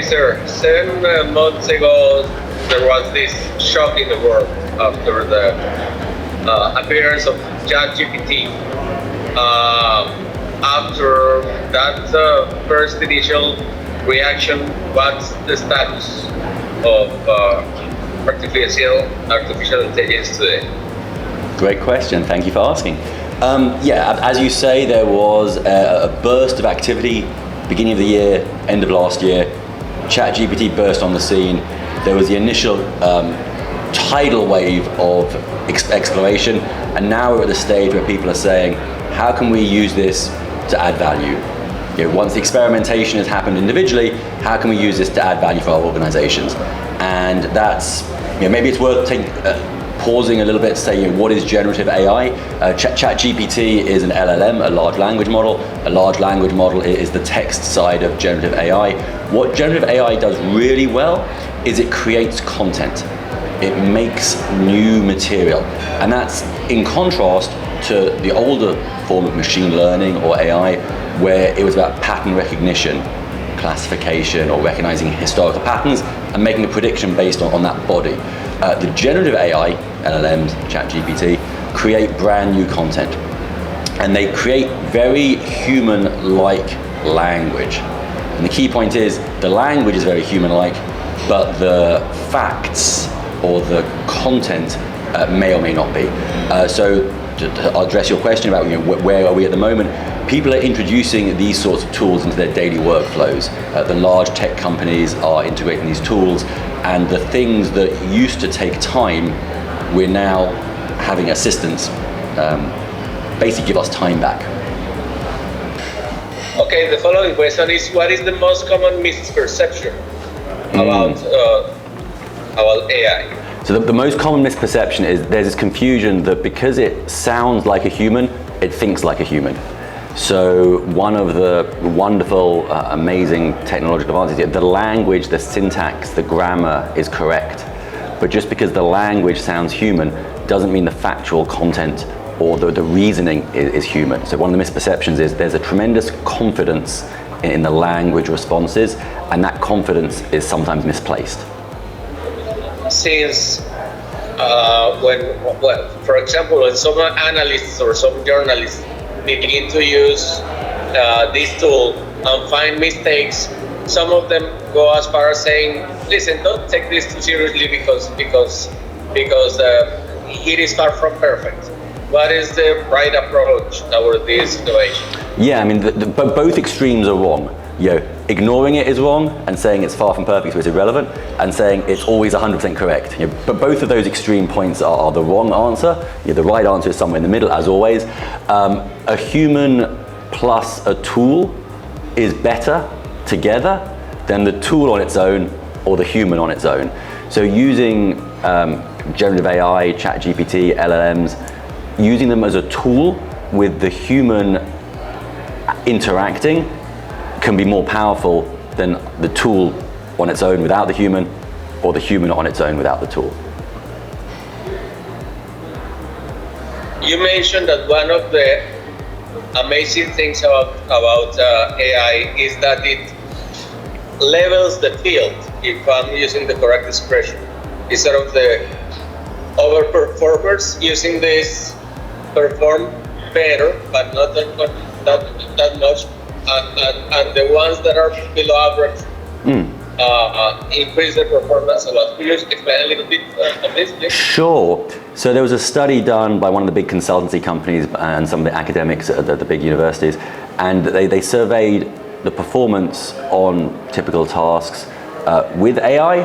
sir. 7 months ago, there was this shock in the world after the appearance of ChatGPT. After that first initial reaction, what's the status of artificial intelligence today? Great question, thank you for asking. Yeah, as you say, there was a burst of activity beginning of the year, end of last year. ChatGPT burst on the scene. There was the initial tidal wave of exploration, and now we're at the stage where people are saying, how can we use this to add value? You know, once the experimentation has happened individually, how can we use this to add value for our organizations? And that's, you know, maybe it's worth pausing a little bit to say, you know, what is generative AI? ChatGPT is an LLM, a large language model. A large language model is the text side of generative AI. What generative AI does really well is it creates content. It makes new material. And that's in contrast to the older form of machine learning or AI, where it was about pattern recognition, classification, or recognizing historical patterns and making a prediction based on that body. The generative AI, LLMs, ChatGPT, create brand new content. And they create very human-like language. And the key point is, the language is very human-like, but the facts or the content may or may not be. So to address your question about, you know, where are we at the moment, people are introducing these sorts of tools into their daily workflows. The large tech companies are integrating these tools, and the things that used to take time, we're now having assistants basically give us time back. Okay, the following question is, what is the most common misperception about AI? So the most common misperception is there's this confusion that because it sounds like a human, it thinks like a human. So one of the wonderful, amazing technological advances, the language, the syntax, the grammar is correct. But just because the language sounds human doesn't mean the factual content or the reasoning is human. So one of the misperceptions is there's a tremendous confidence in the language responses, and that confidence is sometimes misplaced. Since for example, when some analysts or some journalists begin to use this tool and find mistakes, some of them go as far as saying, listen, don't take this too seriously because it is far from perfect. What is the right approach toward this situation? Yeah, I mean, both extremes are wrong. You know, ignoring it is wrong, and saying it's far from perfect, so it's irrelevant, and saying it's always 100% correct. You know, but both of those extreme points are the wrong answer. You know, the right answer is somewhere in the middle, as always. A human plus a tool is better together than the tool on its own or the human on its own. So using generative AI, ChatGPT, LLMs, using them as a tool with the human interacting can be more powerful than the tool on its own without the human, or the human on its own without the tool. You mentioned that one of the amazing things about AI is that it levels the field, if I'm using the correct expression. Instead of the overperformers using this perform better, but not that much, and the ones that are below average increase their performance a lot. Could you explain a little bit of this, please? Sure. So there was a study done by one of the big consultancy companies and some of the academics at the big universities, and they surveyed the performance on typical tasks with AI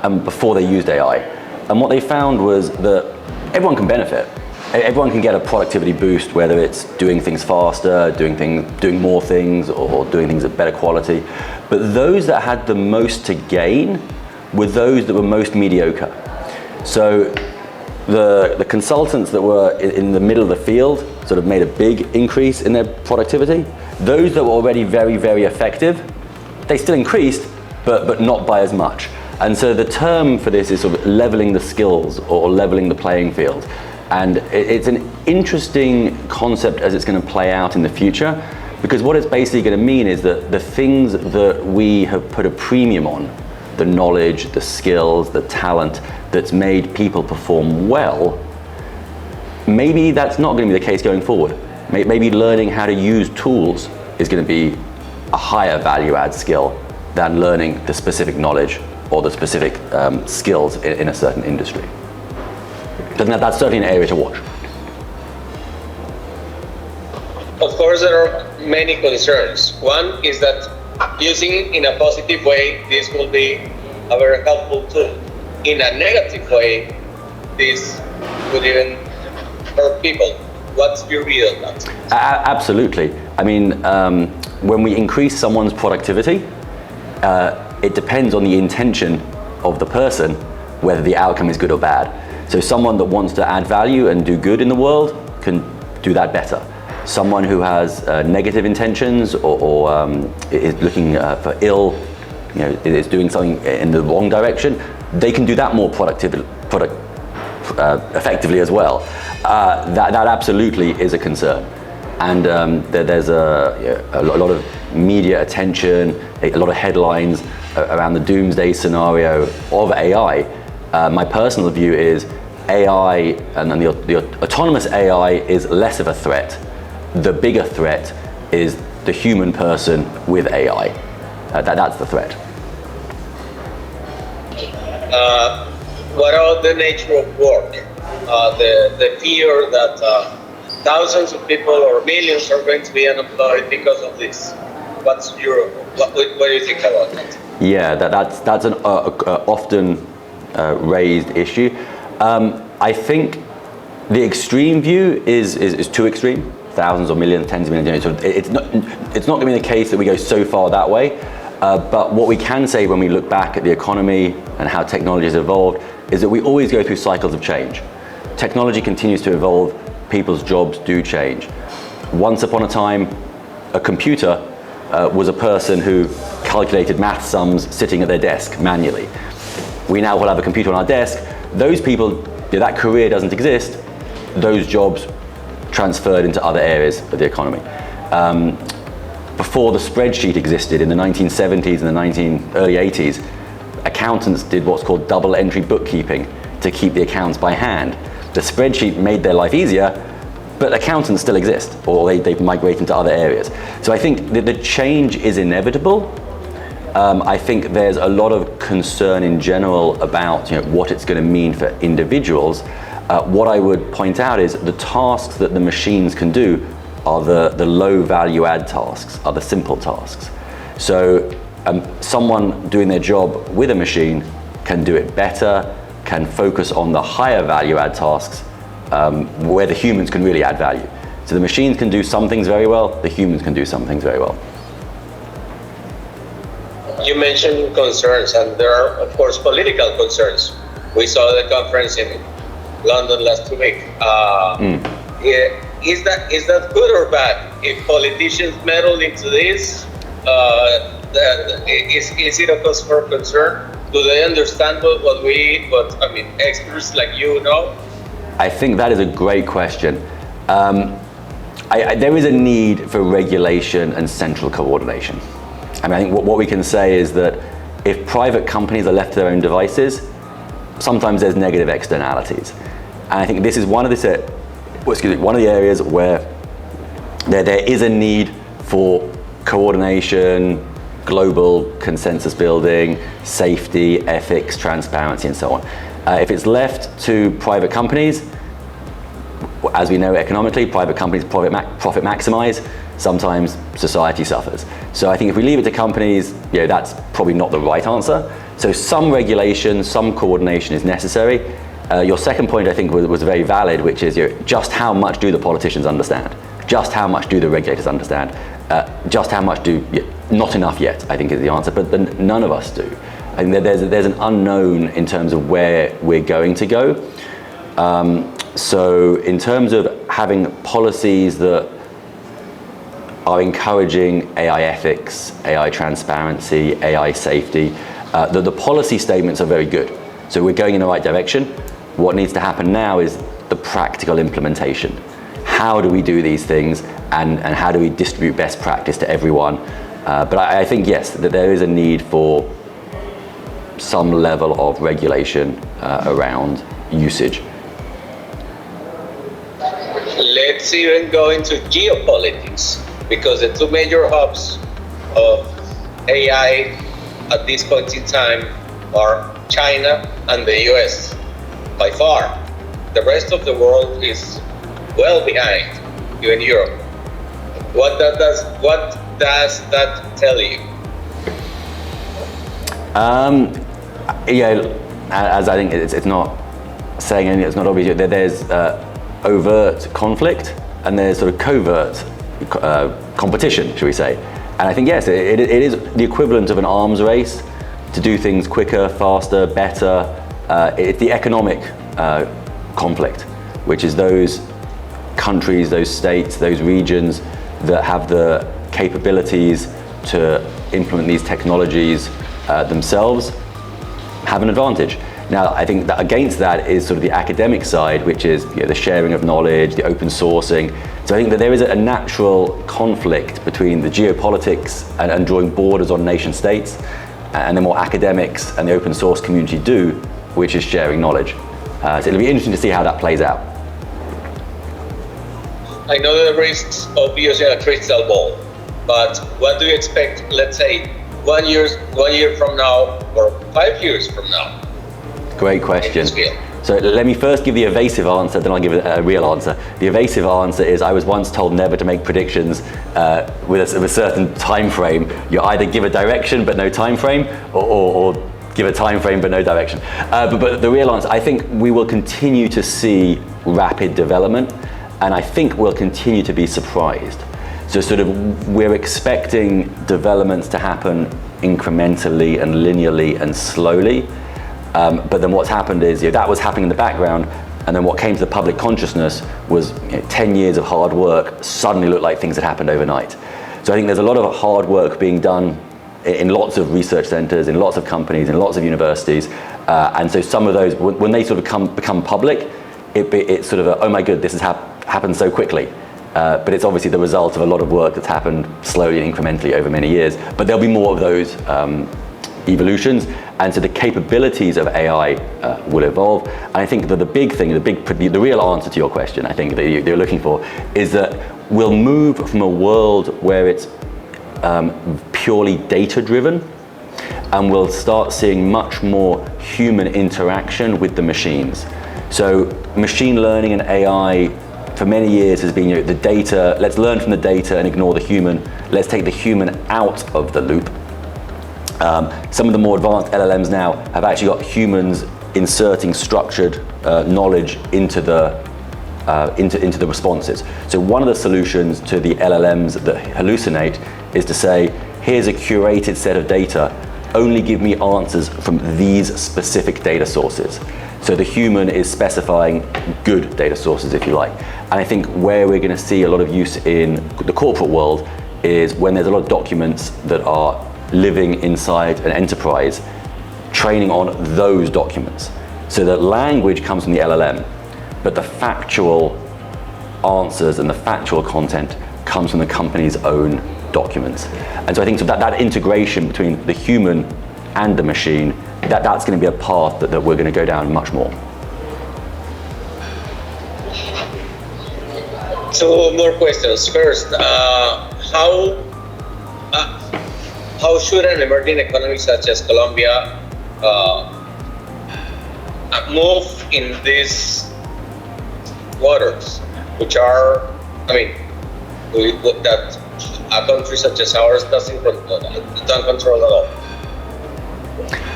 and before they used AI. And what they found was that everyone can benefit. Everyone can get a productivity boost, whether it's doing things faster, doing more things, or doing things at better quality. But those that had the most to gain were those that were most mediocre. So the consultants that were in the middle of the field sort of made a big increase in their productivity. Those that were already very, very effective, they still increased, but not by as much. And so the term for this is sort of leveling the skills or leveling the playing field. And it's an interesting concept as it's going to play out in the future, Because what it's basically going to mean is that the things that we have put a premium on, the knowledge, the skills, the talent that's made people perform well, maybe that's not going to be the case going forward. Maybe learning how to use tools is going to be a higher value add skill than learning the specific knowledge or the specific skills in a certain industry. That's certainly an area to watch. Of course, there are many concerns. One is that using in a positive way, this will be a very helpful tool. In a negative way, this would even hurt people. What's your view on that? Absolutely. I mean, when we increase someone's productivity, it depends on the intention of the person, whether the outcome is good or bad. So someone that wants to add value and do good in the world can do that better. Someone who has negative intentions or is looking for ill, is doing something in the wrong direction, they can do that more effectively as well. That absolutely is a concern. And there's a lot of media attention, a lot of headlines around the doomsday scenario of AI. My personal view is AI, and then the autonomous AI is less of a threat. The bigger threat is the human person with AI. That's the threat. What about the nature of work? The fear that thousands of people or millions are going to be unemployed because of this. What do you think about that? Yeah, that's an often raised issue. I think the extreme view is too extreme. Thousands or millions, tens of millions. So it's not going to be the case that we go so far that way. But what we can say when we look back at the economy and how technology has evolved is that we always go through cycles of change. Technology continues to evolve, people's jobs do change. Once upon a time, a computer was a person who calculated math sums sitting at their desk manually. We now will have a computer on our desk. Those people, that career doesn't exist, those jobs transferred into other areas of the economy. Before the spreadsheet existed in the 1970s and the early 80s, accountants did what's called double entry bookkeeping to keep the accounts by hand. The spreadsheet made their life easier, but accountants still exist, or they've migrated into other areas. So I think that the change is inevitable. I think there's a lot of concern in general about what it's going to mean for individuals. What I would point out is the tasks that the machines can do are the low value add tasks, are the simple tasks. So someone doing their job with a machine can do it better, can focus on the higher value add tasks where the humans can really add value. So the machines can do some things very well, the humans can do some things very well. You mentioned concerns, and there are, of course, political concerns. We saw the conference in London last week. Is that good or bad? If politicians meddle into this, is it a cause for concern? Do they understand what experts like you know? I think that is a great question. There is a need for regulation and central coordination. I think what we can say is that if private companies are left to their own devices, sometimes there's negative externalities. And I think this is one of the areas where there is a need for coordination, global consensus building, safety, ethics, transparency, and so on. If it's left to private companies, as we know economically, private companies profit maximize. Sometimes society suffers. So I think if we leave it to companies, that's probably not the right answer. So some regulation, some coordination is necessary. Your second point, I think, was very valid, which is just how much do the politicians understand? Just how much do the regulators understand? Just how much do, not enough yet, I think is the answer, but none of us do. I think there's an unknown in terms of where we're going to go. So in terms of having policies that are encouraging AI ethics, AI transparency, AI safety, the policy statements are very good. So we're going in the right direction. What needs to happen now is the practical implementation. how do we do these things, and how do we distribute best practice to everyone. But I think, yes, that there is a need for some level of regulation around usage. Let's even go into geopolitics, because the two major hubs of AI at this point in time are China and the US, by far. The rest of the world is well behind, even Europe. What does that tell you? Yeah, as I think it's not saying anything, it's not obvious. There's overt conflict and there's sort of covert competition, should we say. And I think, yes, it is the equivalent of an arms race to do things quicker, faster, better. It's the economic conflict, which is those countries, those states, those regions that have the capabilities to implement these technologies themselves have an advantage. Now, I think that against that is sort of the academic side, which is the sharing of knowledge, the open sourcing. So I think that there is a natural conflict between the geopolitics and drawing borders on nation states, and then what academics and the open source community do, which is sharing knowledge. So it'll be interesting to see how that plays out. I know the risks of using a crystal ball, but what do you expect, let's say, 1 year from now or 5 years from now? Great question. So let me first give the evasive answer, then I'll give a real answer. The evasive answer is I was once told never to make predictions with a certain time frame. You either give a direction but no time frame, or give a time frame but no direction. But the real answer, I think we will continue to see rapid development, and I think we'll continue to be surprised. So sort of we're expecting developments to happen incrementally and linearly and slowly. But then what's happened is that was happening in the background, and then what came to the public consciousness was 10 years of hard work suddenly looked like things had happened overnight. So I think there's a lot of hard work being done in lots of research centers, in lots of companies, in lots of universities, and so some of those, when they sort of become public, it's sort of oh my good, this has happened so quickly. But it's obviously the result of a lot of work that's happened slowly and incrementally over many years. But there'll be more of those evolutions, and so the capabilities of AI will evolve. And I think that the big thing, the real answer to your question, I think that you're looking for, is that we'll move from a world where it's purely data-driven, and we'll start seeing much more human interaction with the machines. So machine learning and AI for many years has been the data, let's learn from the data and ignore the human, let's take the human out of the loop. Some of the more advanced LLMs now have actually got humans inserting structured knowledge into the responses. So one of the solutions to the LLMs that hallucinate is to say, here's a curated set of data, only give me answers from these specific data sources. So the human is specifying good data sources, if you like. And I think where we're going to see a lot of use in the corporate world is when there's a lot of documents that are living inside an enterprise, training on those documents. So the language comes from the LLM, but the factual answers and the factual content comes from the company's own documents. And so I think that integration between the human and the machine, that's going to be a path that we're going to go down much more. Two more questions. First, how should an emerging economy such as Colombia move in these waters, which are, that a country such as ours don't control at all?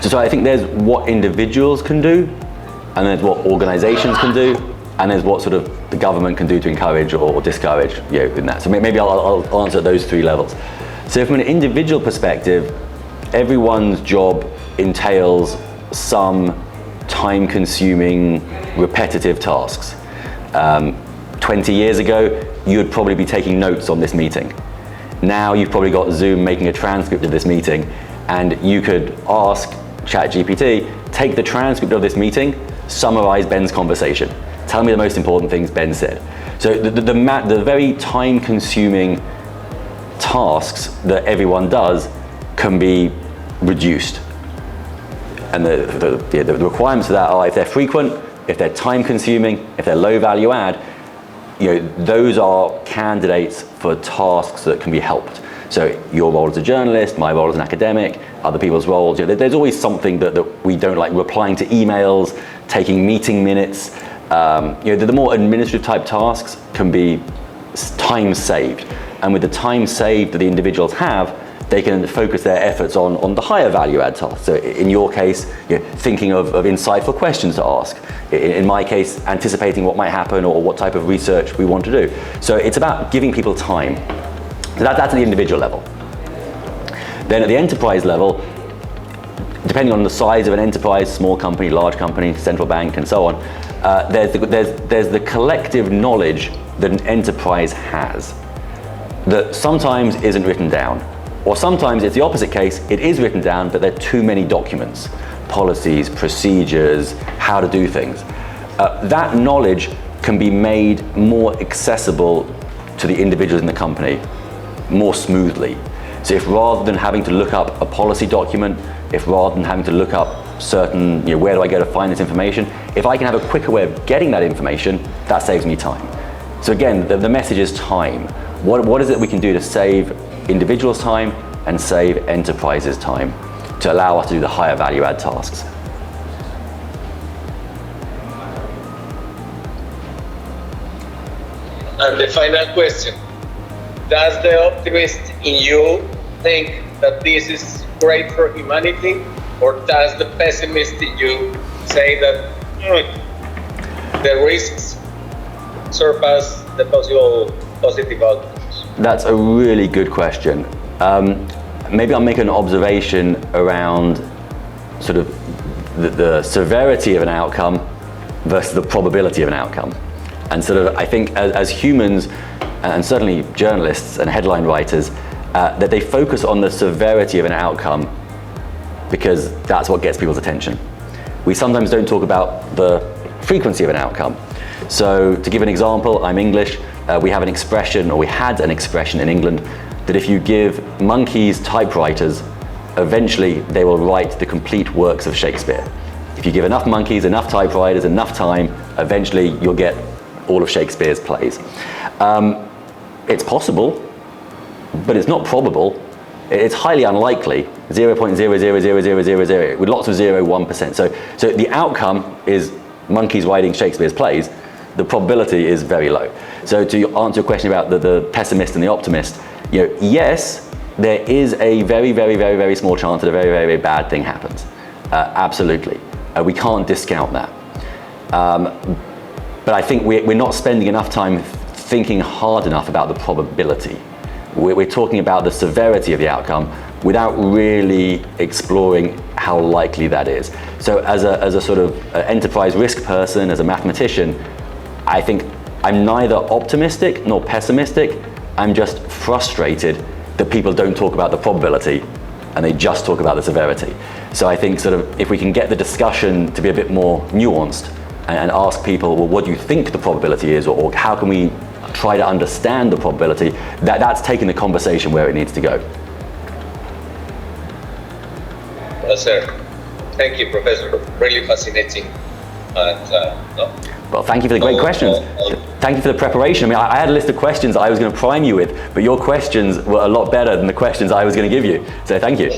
So I think there's what individuals can do, and there's what organizations can do, and there's what sort of the government can do to encourage or discourage in that. So maybe I'll answer those three levels. So from an individual perspective, everyone's job entails some time-consuming, repetitive tasks. 20 years ago, you would probably be taking notes on this meeting. Now you've probably got Zoom making a transcript of this meeting, and you could ask ChatGPT, take the transcript of this meeting, summarize Ben's conversation. Tell me the most important things Ben said. So the very time-consuming tasks that everyone does can be reduced. And the requirements for that are if they're frequent, if they're time-consuming, if they're low value add, those are candidates for tasks that can be helped. So your role as a journalist, my role as an academic, other people's roles, there's always something that we don't like. Replying to emails, taking meeting minutes, the more administrative type tasks can be time saved. And with the time saved that the individuals have, they can focus their efforts on the higher value add tasks. So in your case, thinking of insightful questions to ask. In my case, anticipating what might happen or what type of research we want to do. So it's about giving people time. So that's at the individual level. Then at the enterprise level, depending on the size of an enterprise, small company, large company, central bank, and so on, there's the collective knowledge that an enterprise has that sometimes isn't written down. Or sometimes it's the opposite case, it is written down, but there are too many documents, policies, procedures, how to do things. That knowledge can be made more accessible to the individuals in the company more smoothly. So if rather than having to look up a policy document, if rather than having to look up certain, where do I go to find this information, if I can have a quicker way of getting that information, that saves me time. So again, the message is time. What is it we can do to save individuals' time and save enterprises' time to allow us to do the higher value add tasks? And the final question, does the optimist in you think that this is great for humanity, or does the pessimist in you say that the risks surpass the possible positive outcomes? That's a really good question. Maybe I'll make an observation around sort of the severity of an outcome versus the probability of an outcome. And sort of, I think as humans, and certainly journalists and headline writers, that they focus on the severity of an outcome because that's what gets people's attention. We sometimes don't talk about the frequency of an outcome. So to give an example, I'm English, we have an expression, or we had an expression in England, that if you give monkeys typewriters, eventually they will write the complete works of Shakespeare. If you give enough monkeys, enough typewriters, enough time, eventually you'll get all of Shakespeare's plays. It's possible, but it's not probable. It's highly unlikely, 0.00000, with lots of 0.1%. So the outcome is monkeys writing Shakespeare's plays. The probability is very low. So to answer your question about the pessimist and the optimist, yes, there is a very, very, very, very small chance that a very, very, very bad thing happens. Absolutely. We can't discount that. But I think we're not spending enough time thinking hard enough about the probability. We're talking about the severity of the outcome without really exploring how likely that is. So as a sort of enterprise risk person, as a mathematician, I think I'm neither optimistic nor pessimistic. I'm just frustrated that people don't talk about the probability and they just talk about the severity. So I think sort of if we can get the discussion to be a bit more nuanced and ask people, well, what do you think the probability is, or how can we try to understand the probability, that's taking the conversation where it needs to go. Well, sir. Thank you, Professor. Really fascinating. Well, thank you for the great questions. Thank you for the preparation. I mean, I had a list of questions I was going to prime you with, but your questions were a lot better than the questions I was going to give you. So thank you.